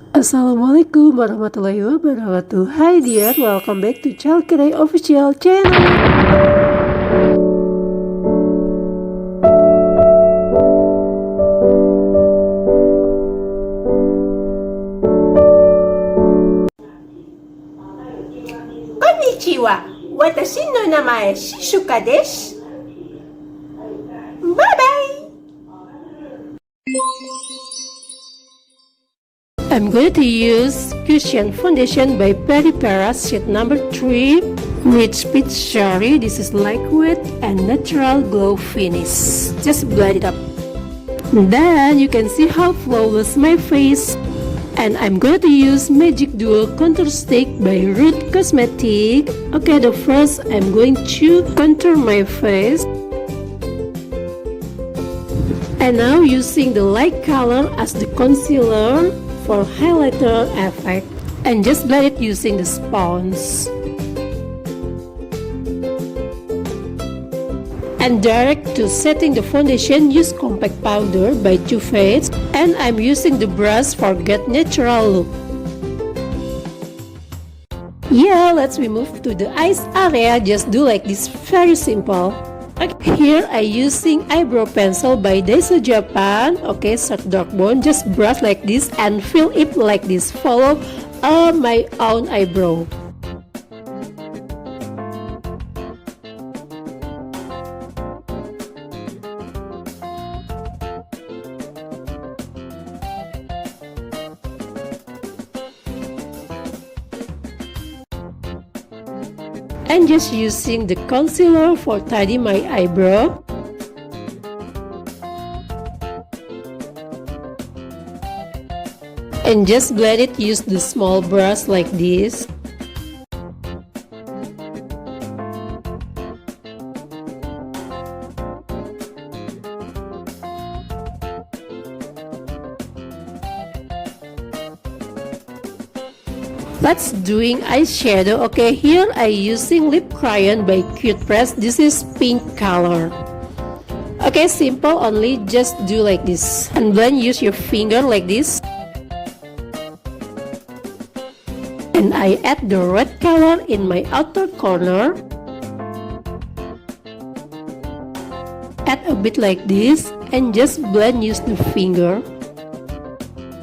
Assalamualaikum warahmatullahi wabarakatuh. Hi dear, welcome back to Cel Kirei official channel. Konnichiwa, watashi no namae Shizuka desu. Bye bye. I'm going to use Cushion Foundation by Peripera shade number 3 with Peach Cherry. This is liquid and natural glow finish. Just blend it up. Then you can see how flawless my face. And I'm going to use Magic Duo Contour Stick by Rude Cosmetic. Okay, the first I'm going to contour my face. And now using the light color as the concealer for highlighter effect. And just blend it using the sponge. And direct to setting the foundation, use compact powder by Too Faced, and I'm using the brush for get natural look. Yeah, let's move to the eyes area. Just do like this, very simple. Okay, here I using eyebrow pencil by Daiso Japan. Okay, set dark bone, just brush like this and fill it like this. Follow my own eyebrow. And just using the concealer for tidy my eyebrow. And just blend it, use the small brush like this. Let's doing eyeshadow. Okay, here I using lip crayon by Cute Press. This is pink color. Okay, simple, only just do like this and blend, use your finger like this. And I add the red color in my outer corner. Add a bit like this and just blend, use the finger.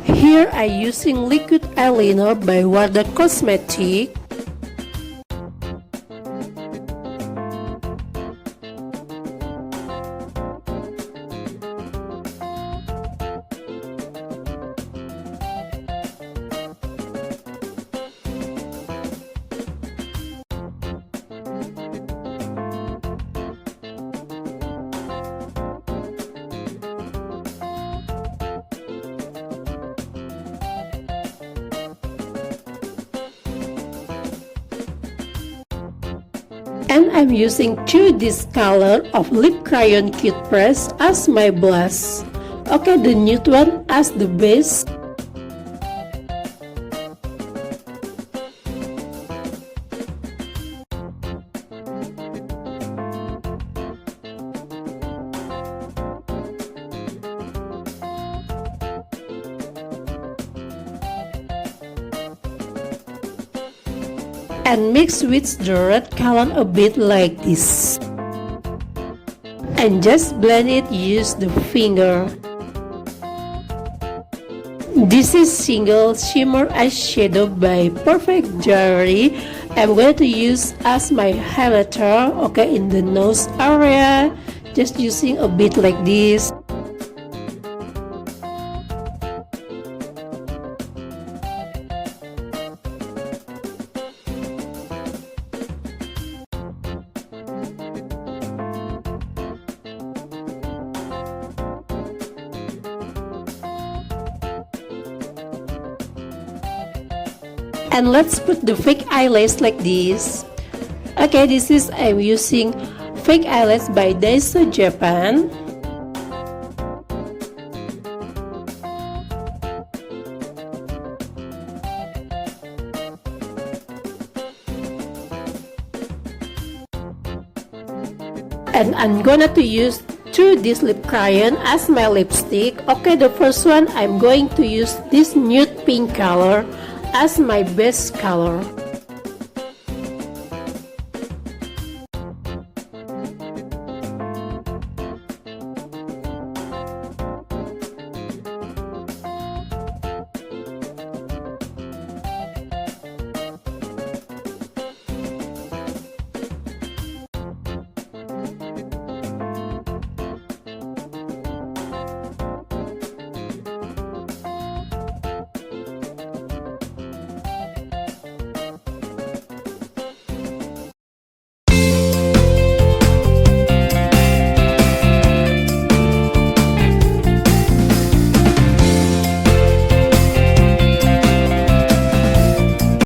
Here I using liquid eyeliner by Wardah Cosmetic. And I'm using this color of lip crayon Cute Press as my blush. Okay, the nude one as the base. And mix with the red color a bit like this. And just blend it, use the finger. This is single shimmer eyeshadow by Perfect Dari. I'm going to use as my highlighter, okay, in the nose area. Just using a bit like this. And let's put the fake eyelash like this. Okay, this is I'm using fake eyelash by Daiso Japan. And I'm gonna to use to this lip crayon as my lipstick. Okay, the first one I'm going to use this nude pink color as my base color.